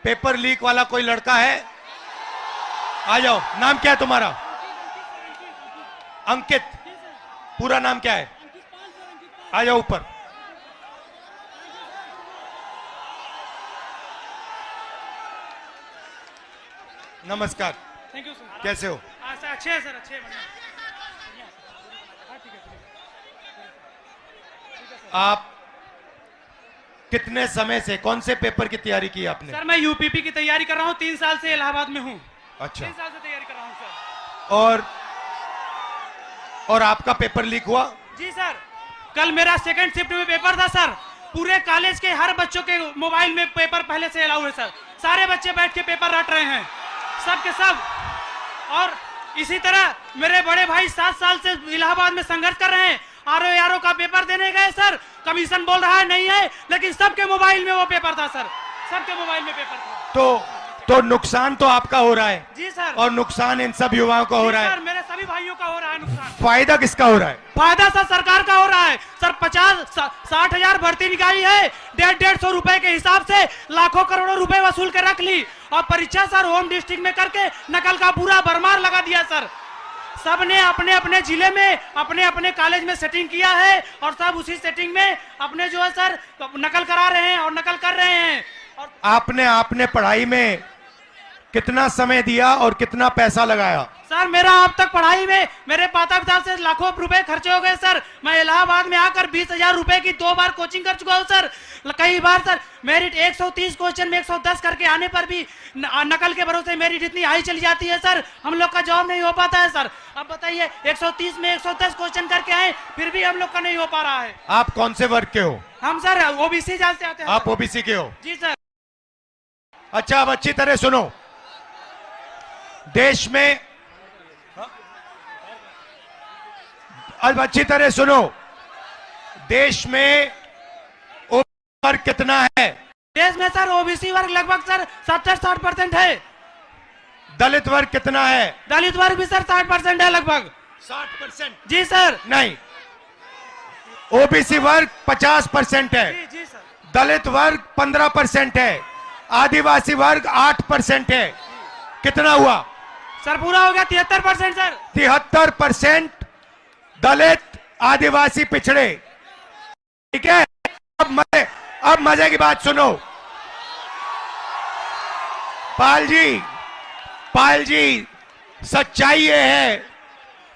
Paper leak वाला कोई लड़का है? आ जाओ। नाम क्या है तुम्हारा? अंकित। पूरा नाम क्या है? आ जाओ ऊपर। नमस्कार। Thank you sir. कैसे हो? अच्छे हैं सर, अच्छे हैं। आप कितने समय से कौन से पेपर की तैयारी की आपने? सर मैं यूपीपी की तैयारी कर रहा हूँ, 3 साल से इलाहाबाद में हूँ। अच्छा। 3 साल से तैयारी कर रहा हूँ सर। और आपका पेपर लीक हुआ? जी सर, कल मेरा सेकंड शिफ्ट में पेपर था सर। पूरे कॉलेज के हर बच्चों के मोबाइल में पेपर पहले से अलाउ है सर। सारे बच्चे बैठ के पेपर रट रहे हैं, सब के सब। और इसी तरह मेरे बड़े भाई 7 साल से इलाहाबाद में संघर्ष कर रहे हैं। आरओ का पेपर देने गए सर, कमीशन बोल रहा है नहीं है, लेकिन सबके मोबाइल में वो पेपर था सर, सबके मोबाइल में पेपर था। तो नुकसान तो आपका हो रहा है। जी सर। और नुकसान इन सब युवाओं का हो रहा है। सर मेरे सभी भाइयों का हो रहा है नुकसान। फायदा किसका हो रहा है? फायदा सर सरकार का हो रहा है सर। 50-60 हजार भर्ती निकाली है, 150 रुपए के हिसाब से लाखों करोड़ों रुपए वसूल के रख ली। और परीक्षा सर होम डिस्ट्रिक्ट में करके नकल का पूरा भरमार लगा दिया सर। सबने अपने अपने जिले में अपने अपने कॉलेज में सेटिंग किया है और सब उसी सेटिंग में अपने जो है सर नकल करा रहे हैं और नकल कर रहे हैं। और आपने पढ़ाई में कितना समय दिया और कितना पैसा लगाया? सर मेरा अब तक पढ़ाई में मेरे माता पिता से लाखों रुपए खर्चे हो गए सर। मैं इलाहाबाद में आकर 20,000 रुपए की 2 बार कोचिंग कर चुका हूँ सर। कई बार सर मेरिट 130 क्वेश्चन में 110 करके आने पर भी नकल के भरोसे मेरिट इतनी हाई चली जाती है सर, हम लोग का जॉब नहीं हो पाता है सर। अब बताइए 130 में 110 क्वेश्चन करके आए, फिर भी हम लोग का नहीं हो पा रहा है। आप कौन से वर्ग के हो? हम सर ओबीसी जाते आते हैं। आप ओबीसी के हो? जी सर। अच्छा, अब अच्छी तरह सुनो। देश में अब अच्छी तरह सुनो, देश में ओबीसी वर्ग कितना है? देश में सर ओबीसी वर्ग लगभग सर 70-60% है। दलित वर्ग कितना है? दलित वर्ग भी सर 60% है लगभग। 60%? जी सर। नहीं, ओबीसी वर्ग 50% है। जी सर। दलित वर्ग 15% है। आदिवासी वर्ग 8% है। कितना हुआ सर? पूरा हो गया 73% सर। 73% दलित, आदिवासी, पिछड़े। ठीक है। अब मजे की बात सुनो। पाल जी, सच्चाई ये है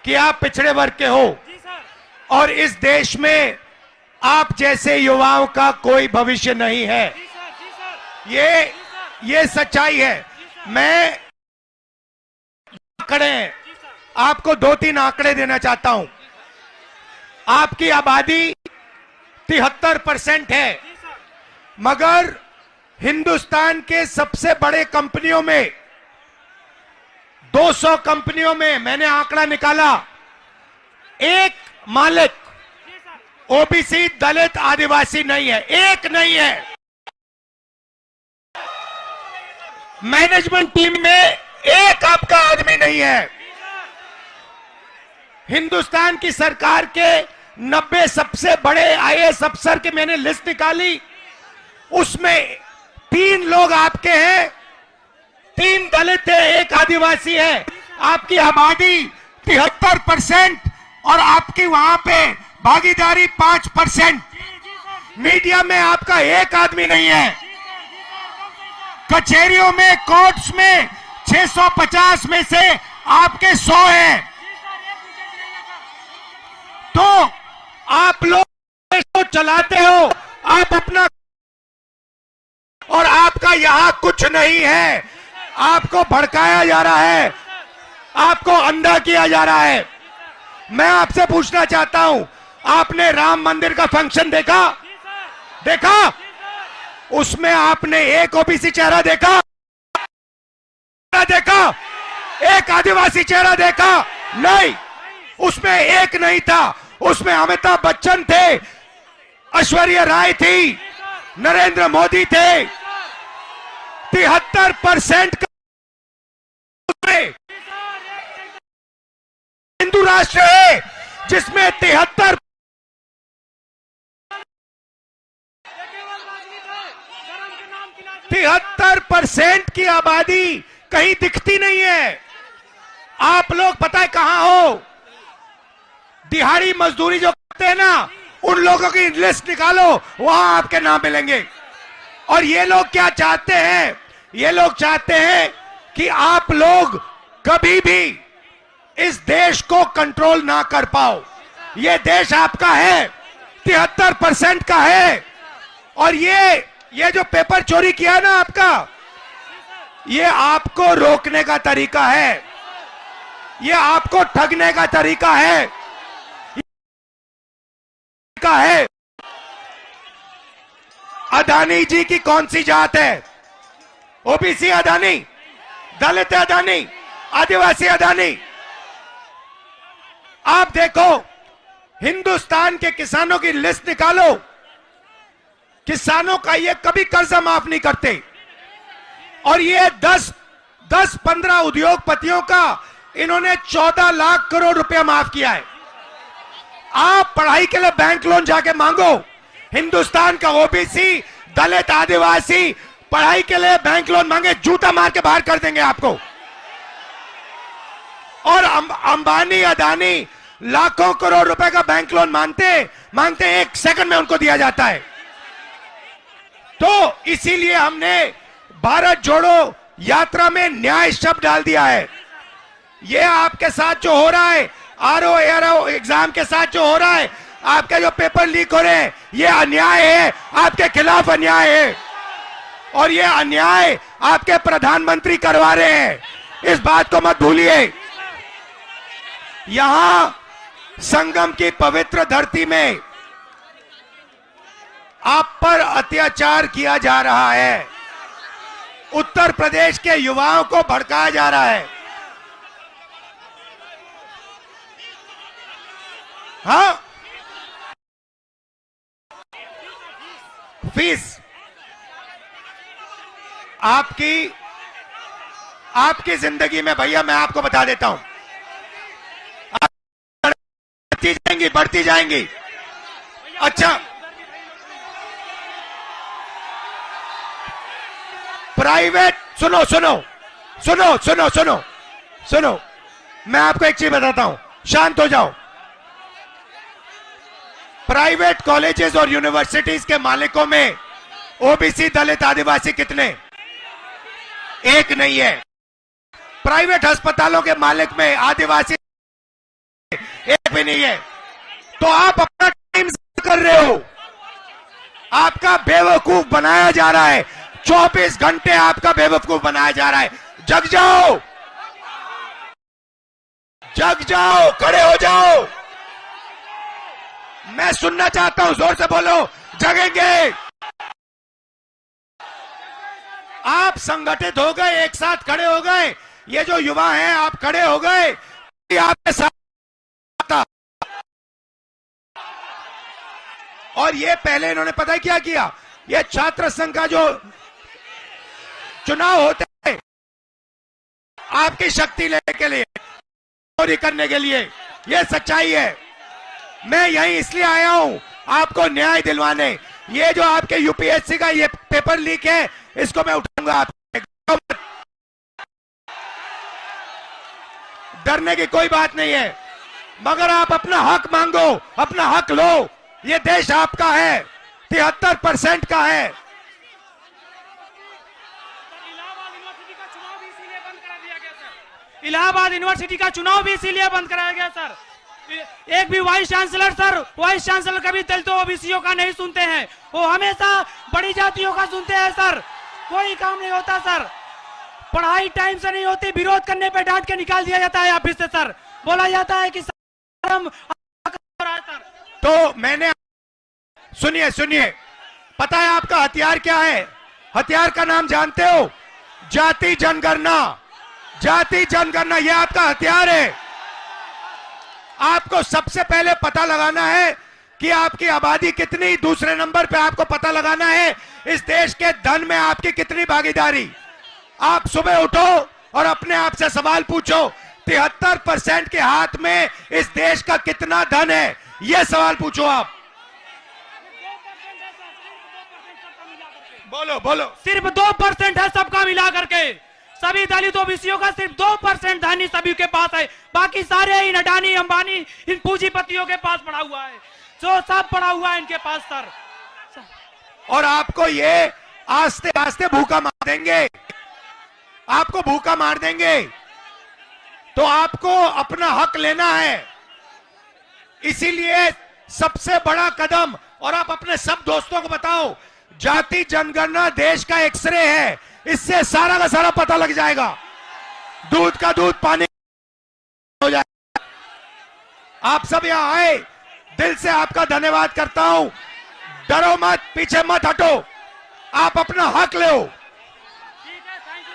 कि आप पिछड़े वर्ग के हो। जी सर। और इस देश में आप जैसे युवाओं का कोई भविष्य नहीं है। जी सर, जी सर। ये सच्चाई है। मैं आंकड़े आपको 2-3 आंकड़े देना चाहता हूं। आपकी आबादी 73% है, मगर हिंदुस्तान के सबसे बड़े कंपनियों में 200 कंपनियों में मैंने आंकड़ा निकाला, एक मालिक ओबीसी, दलित, आदिवासी नहीं है। एक नहीं है। मैनेजमेंट टीम में एक आपका आदमी नहीं है। हिंदुस्तान की सरकार के 90 सबसे बड़े आईएएस अफसर के मैंने लिस्ट निकाली, उसमें 3 लोग आपके हैं, 3 दलित है, 1 आदिवासी है। आपकी आबादी 73% और आपकी वहां पे भागीदारी 5%। मीडिया में आपका एक आदमी नहीं है। कचहरियों में, कोर्ट्स में 650 में से आपके 100 हैं। तो आप लोग देश को चलाते हो, आप अपना, और आपका यहां कुछ नहीं है। आपको भड़काया जा रहा है, आपको अंधा किया जा रहा है। मैं आपसे पूछना चाहता हूं, आपने राम मंदिर का फंक्शन देखा? उसमें आपने एक ओबीसी चेहरा देखा? एक आदिवासी चेहरा देखा? नहीं, उसमें एक नहीं था। उसमें अमिताभ बच्चन थे, ऐश्वर्या राय थी, नरेंद्र मोदी थे। 73% हिंदू राष्ट्र है जिसमें 73 केवल राजनीति है, धर्म के नाम की 73% की आबादी कहीं दिखती नहीं है। आप लोग पता है कहां हो? दिहाड़ी मजदूरी जो करते हैं ना, उन लोगों की लिस्ट निकालो, वहां आपके नाम मिलेंगे। और ये लोग क्या चाहते हैं? ये लोग चाहते हैं कि आप लोग कभी भी इस देश को कंट्रोल ना कर पाओ। ये देश आपका है, 73% का है। और ये जो पेपर चोरी किया ना आपका, ये आपको रोकने का तरीका है, ये आपको ठगने का तरीका है। अदानी जी की कौन सी जात है? ओबीसी अदानी, दलित अदानी, आदिवासी अदानी। आप देखो, हिंदुस्तान के किसानों की लिस्ट निकालो, किसानों का ये कभी कर्जा माफ नहीं करते। और ये 10-15 उद्योगपतियों का इन्होंने 14 लाख करोड़ रुपया माफ किया है। आप पढ़ाई के लिए बैंक लोन जाके मांगो, हिंदुस्तान का ओबीसी, दलित, आदिवासी पढ़ाई के लिए बैंक लोन मांगे, जूता मार के बाहर कर देंगे आपको। और अंबानी, अदानी लाखों करोड़ रुपए का बैंक लोन मांगते 1 सेकंड में उनको दिया जाता है। तो इसीलिए हमने भारत जोड़ो यात्रा में न्याय शब्द डाल दिया है। ये आपके साथ जो हो रहा है, आरओ एआरओ एग्जाम के साथ जो हो रहा है, आपके जो पेपर लीक हो रहे हैं, ये अन्याय है, आपके खिलाफ अन्याय है। और ये अन्याय आपके प्रधानमंत्री करवा रहे हैं, इस बात को मत भूलिए। यहां संगम की पवित्र धरती में आप पर अत्याचार किया जा रहा है, उत्तर प्रदेश के युवाओं को भड़काया जा रहा है। हाँ, फीस आपकी जिंदगी में भैया मैं आपको बता देता हूं, बढ़ती जाएंगी। अच्छा, प्राइवेट, सुनो, मैं आपको एक चीज बताता हूं, शांत हो जाओ। प्राइवेट कॉलेजेस और यूनिवर्सिटीज के मालिकों में ओबीसी, दलित, आदिवासी कितने? एक नहीं है। प्राइवेट अस्पतालों के मालिक में आदिवासी एक भी नहीं है। तो आप अपना टाइम कर रहे हो, आपका बेवकूफ बनाया जा रहा है। 24 घंटे आपका बेवकूफ बनाया जा रहा है। जग जाओ, खड़े हो जाओ। मैं सुनना चाहता हूं, जोर से बोलो, जगेंगे। आप संगठित हो गए, एक साथ खड़े हो गए। ये जो युवा हैं, आप खड़े हो गए, आपके साथ। और ये पहले इन्होंने पता है क्या किया? ये छात्र संघ का जो चुनाव होते हैं, आपकी शक्ति लेने के लिए, चोरी करने के लिए, ये सच्चाई है। मैं यहीं इसलिए आया हूं आपको न्याय दिलवाने। ये जो आपके यूपीएससी का ये पेपर लीक है, इसको मैं उठाऊंगा। आप डरने की कोई बात नहीं है, मगर आप अपना हक मांगो, अपना हक लो। ये देश आपका है, 73% का है। इलाहाबाद यूनिवर्सिटी का चुनाव भी इसीलिए बंद कराया गया सर। एक भी वाइस चांसलर कभी दलितों ओबीसीओं का नहीं सुनते हैं, वो हमेशा बड़ी जातियों का सुनते हैं सर। कोई काम नहीं होता सर, पढ़ाई टाइम से नहीं होती, विरोध करने पे डांट के निकाल दिया जाता है ऑफिस से सर। बोला जाता है कि सर, तो मैंने, सुनिए, पता है आपका हथियार क्या है? हथियार का नाम जानते हो? जाति जनगणना, ये आपका हथियार है। आपको सबसे पहले पता लगाना है कि आपकी आबादी कितनी, दूसरे नंबर पे आपको पता लगाना है इस देश के धन में आपकी कितनी भागीदारी। आप सुबह उठो और अपने आप से सवाल पूछो, 73% के हाथ में इस देश का कितना धन है? यह सवाल पूछो आप। बोलो बोलो। सिर्फ 2% है सबका मिला करके, सभी दलित ओबीसीओं का सिर्फ 2% धनी सभी के पास है, बाकी सारे इन अडानी अंबानी इन पूंजीपतियों के पास पड़ा हुआ है, जो सब पड़ा हुआ है इनके पास सर। और आपको ये आस्ते आस्ते भूखा मार देंगे, आपको भूखा मार देंगे। तो आपको अपना हक लेना है, इसीलिए सबसे बड़ा कदम, और आप अपने सब दोस्तों को बताओ, जाति जनगणना देश का एक्सरे है, इससे सारा का सारा पता लग जाएगा, दूध का दूध पानी हो जाएगा। आप सब यहां आए, दिल से आपका धन्यवाद करता हूं। डरो मत, पीछे मत हटो, आप अपना हक लो।